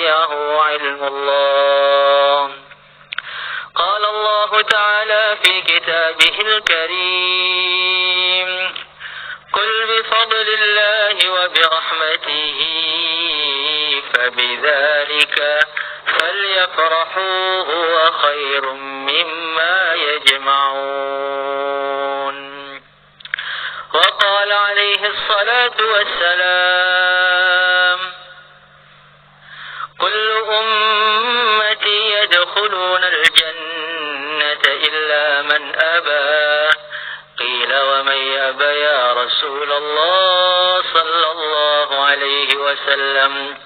عنده علم الله. قال الله تعالى في كتابه الكريم: قل بفضل الله وبرحمته فبذلك فليفرحوا هو خير مما يجمعون. وقال عليه الصلاة والسلام: كل أمتي يدخلون الجنة إلا من أبى. قيل ومن يأبى يا رسول الله صلى الله عليه وسلم؟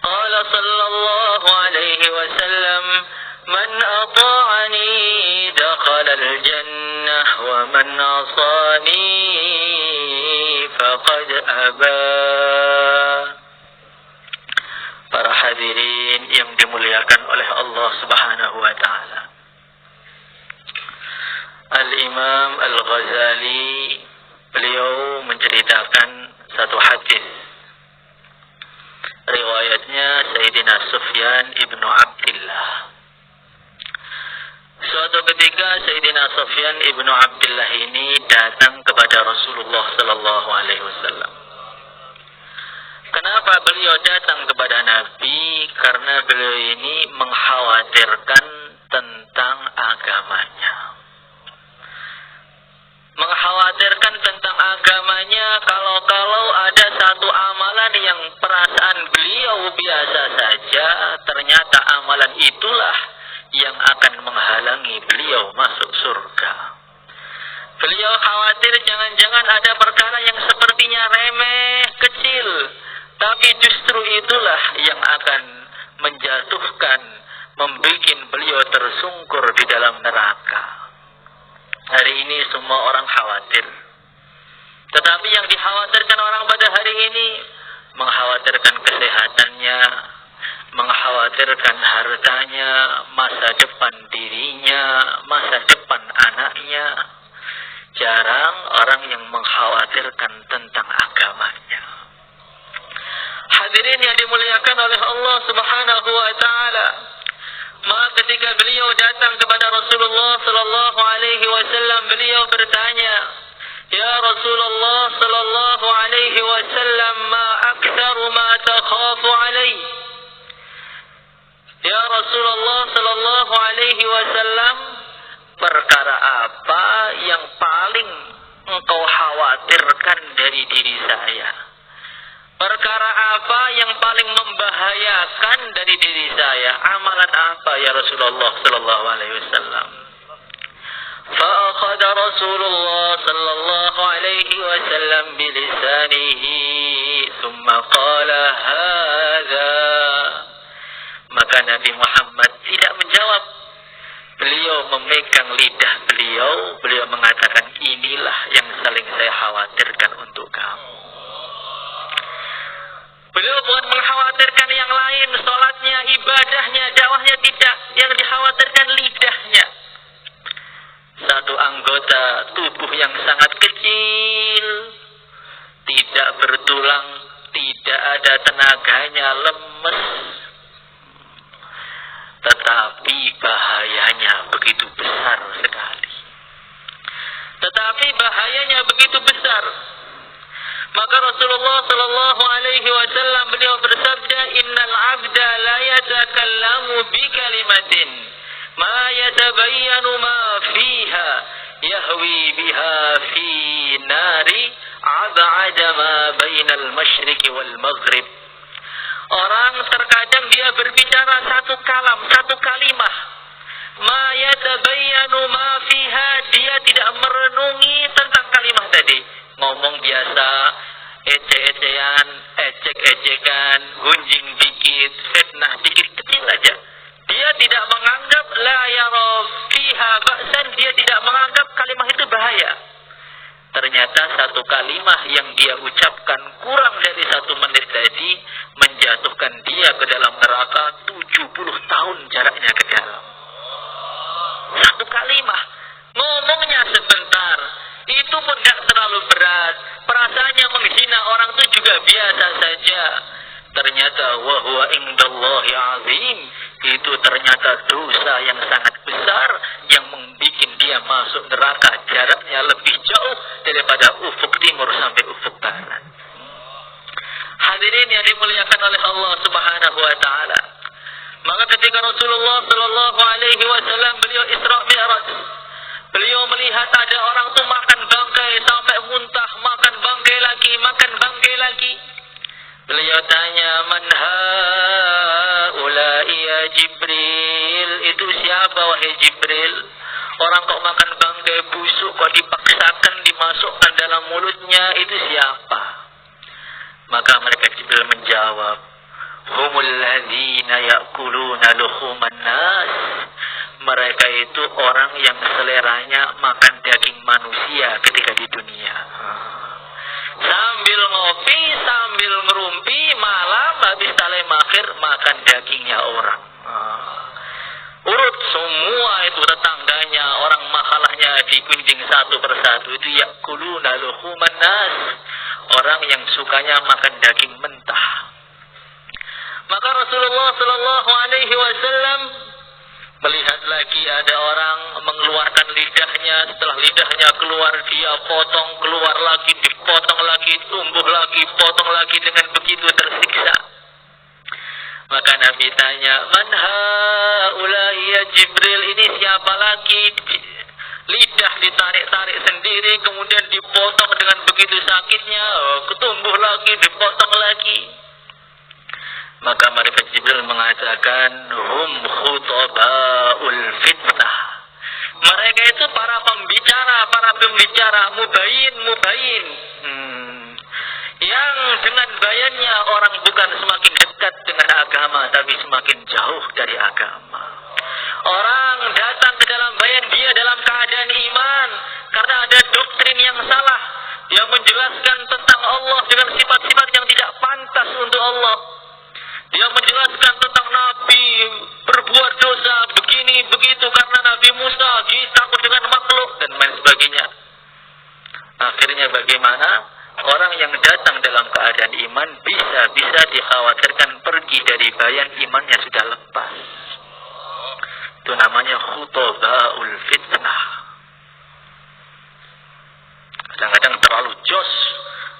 قال صلى الله عليه وسلم: من أطاعني دخل الجنة ومن عصاني فقد أبى. Para hadirin yang dimuliakan oleh Allah Subhanahu wa taala. Al-Imam Al-Ghazali beliau menceritakan satu hadis. Riwayatnya Sayyidina Sufyan ibnu Abdillah. Suatu ketika Sayyidina Sufyan ibnu Abdillah ini datang kepada Rasulullah sallallahu alaihi wasallam. Kenapa beliau datang kepada Nabi? Karena beliau ini mengkhawatirkan tentang agamanya. Mengkhawatirkan tentang agamanya kalau ada satu amalan yang perasaan beliau biasa saja, ternyata amalan itulah yang akan menghalangi beliau masuk surga. Beliau khawatir jangan-jangan ada perkara yang sepertinya remeh, kecil, tapi justru itulah yang akan menjatuhkan, membuat beliau tersungkur di dalam neraka. Hari ini semua orang khawatir. Tetapi yang dikhawatirkan orang pada hari ini, mengkhawatirkan kesehatannya, mengkhawatirkan hartanya, masa depan dirinya, masa depan anaknya. Jarang orang yang mengkhawatirkan tentang agamanya. Hadirin yang dimuliakan oleh Allah Subhanahu wa taala, maka ketika beliau datang kepada Rasulullah sallallahu alaihi wasallam, beliau bertanya, "Ya Rasulullah sallallahu alaihi wasallam, ma aktsaru ma takhafu alaihi?" Ya Rasulullah sallallahu alaihi wasallam, perkara apa yang paling engkau khawatirkan dari diri saya? Perkara apa yang paling membahayakan dari diri saya? Amalan apa ya Rasulullah sallallahu alaihi wasallam? Fa'akhadha Rasulullah sallallahu alaihi wasallam bilisanihi thumma qala hadza. Maka Nabi Muhammad tidak menjawab. Beliau memegang lidah beliau mengatakan, inilah yang saling saya khawatirkan untuk kamu. Beliau bukan mengkhawatirkan yang lain, sholatnya, ibadahnya, dakwahnya, tidak. Yang dikhawatirkan lidahnya. Satu anggota tubuh yang sangat kecil, tidak bertulang, tidak ada tenaganya, lemes. Tetapi bahayanya begitu besar sekali. Maka Rasulullah sallallahu alaihi wasallam beliau bersabda, "Innal 'abda la yatakallamu bi kalimatin ma yatabayyanu ma fiha yahwi biha fi nari 'ab'ada ma bainal masyriqi wal maghrib." Orang terkadang dia berbicara satu kalimah. Ma yatabayyanu ma fiha, dia tidak merenungi tentang kalimah tadi. Ngomong biasa, ecek-ecekan, gunjing dikit, fitnah dikit, kecil aja. Dia tidak menganggap la yara fiha ba'san, dia tidak menganggap kalimah itu bahaya. Ternyata satu kalimah yang dia ucapkan kurang dari 1 menit tadi menjatuhkan dia ke dalam neraka 70 tahun jaraknya ke dalam. Satu kalimah, ngomongnya sebentar, itu pun tidak terlalu berat. Perasaannya menghina orang itu juga biasa saja. ternyata wa huwa indallahi azim, itu ternyata dosa yang sangat besar yang membuat dia masuk neraka jaraknya lebih jauh daripada ufuk timur sampai ufuk barat. Hadirin yang dimuliakan oleh Allah Subhanahu wa taala. Maka ketika Rasulullah sallallahu alaihi wasallam beliau Isra Mi'raj, beliau melihat ada orang tu makan bangkai sampai muntah, makan bangkai lagi. Beliau tanya, "Man haula'i ya Jibril?" Itu siapa wahai Jibril? Orang kok makan bangkai busuk kok dipaksakan dimasukkan dalam mulutnya, itu siapa? Maka mereka Jibril menjawab, humul ladzina ya'kuluna luhuman nas. Mereka itu orang yang seleranya makan daging manusia ketika di dunia. Sambil ngopi, sambil ngerumpi, malam habis talim akhir makan dagingnya orang. Urut semua itu tetangganya, orang makalahnya digunjing satu persatu. Itu ya'kuluna luhuman nas. Orang yang sukanya makan daging mentah. Maka Rasulullah sallallahu alaihi wasallam melihat lagi ada orang mengeluarkan lidahnya, setelah lidahnya keluar dia potong, keluar lagi, dipotong lagi, tumbuh lagi, potong lagi, dengan begitu tersiksa. Maka Nabi tanya, "Man haula'i ya Jibril?" Ini siapa lagi? Lidah ditarik-tarik sendiri, kemudian dipotong dengan begitu sakitnya, ketumbuh lagi, dipotong lagi. Maka mereka Jibril mengatakan, hum khutaba'ul fitnah. Mereka itu para pembicara, mubayin. Yang dengan bayannya orang bukan semakin dekat dengan agama, tapi semakin jauh dari agama. Orang datang ke dalam bayan dia dalam keadaan iman, karena ada doktrin yang salah yang menjelaskan tentang Allah dengan sifat-sifat yang tidak pantas untuk Allah. Dia menjelaskan tentang Nabi berbuat dosa begini begitu karena Nabi Musa takut dengan makhluk dan lain sebagainya. Akhirnya bagaimana? Orang yang datang dalam keadaan iman bisa dikhawatirkan pergi dari bayan, imannya sudah lepas. Itu namanya khutaba'ul fitnah. Kadang-kadang terlalu jos.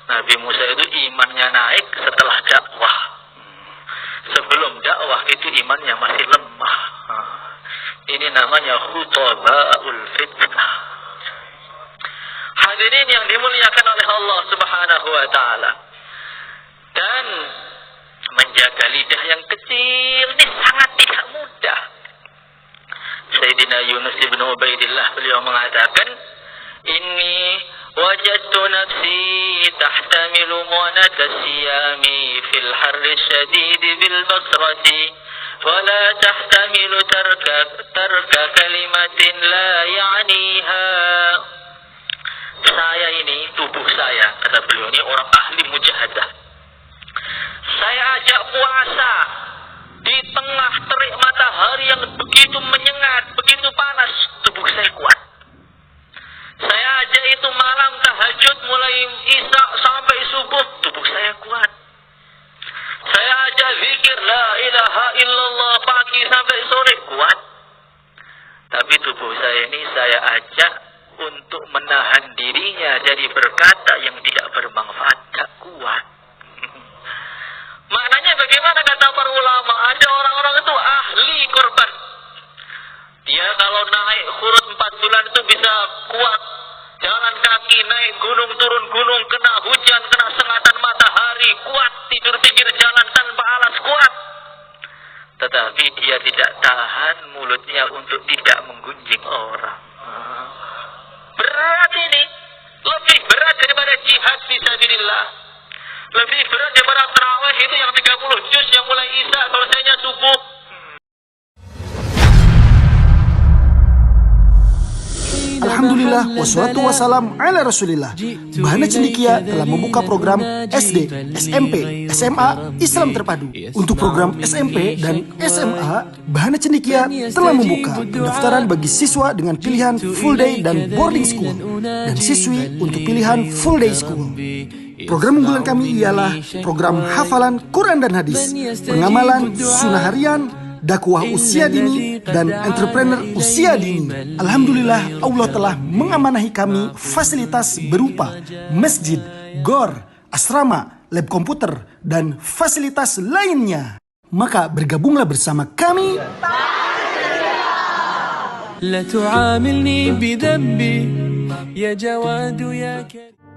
Nabi Musa itu imannya naik setelah dakwah. Sebelum dakwah itu imannya masih lemah. Ini namanya khutaba'ul fitnah. Hadirin yang dimuliakan oleh Allah Subhanahu wa taala. Dan menjaga lidah yang kecil ini sangat tidak mudah. Sayyidina Yunus ibn Ubaidillah beliau mengatakan, "Inni wajadtu nafsi tahtamilu mu'nata siyami fil harri syadid bil basrati wa la tahtamilu tarka kalimatin la ya'niha." Saya ini, tubuh saya, kata beliau ini orang ahli mujahadah. Saya ajak puasa di tengah terik matahari yang begitu menyengat, begitu panas, tubuh saya kuat. Saya ajak itu malam tahajud mulai isya sampai subuh, tubuh saya kuat. Saya ajak zikir la ilaha illallah pagi sampai sore, kuat. Tapi tubuh saya ini saya ajak untuk menahan dirinya dari berkata yang tidak bermanfaat, tak kuat. Maknanya bagaimana kata para ulama? Ada orang-orang itu ahli korban. Dia kalau naik khurut 4 bulan itu bisa kuat. Jalan kaki, naik gunung, turun gunung, kena hujan, kena sengatan matahari, kuat. Tidur pinggir jalan tanpa alas, kuat. Tetapi dia tidak tahan mulutnya untuk tidak menggunjing orang. Berat ini. Lebih berat daripada jihad fisabilillah. Lebih berat daripada tarawih itu yang 30 juz yang mulai isya selesainya subuh. Alhamdulillah wassalatu wassalam ala rasulillah. Bahana Cendekia telah membuka program SD, SMP, SMA Islam Terpadu. Untuk program SMP dan SMA, Bahana Cendekia telah membuka pendaftaran bagi siswa dengan pilihan full day dan boarding school, dan siswi untuk pilihan full day school. Program unggulan kami ialah program hafalan Quran dan hadis, pengamalan sunnah harian, dakwah usia dini, dan entrepreneur usia dini. Alhamdulillah, Allah telah mengamanahi kami fasilitas berupa masjid, gor, asrama, lab komputer, dan fasilitas lainnya. Maka bergabunglah bersama kami. لا تعاملني بذنبي يا جواد يا كريم.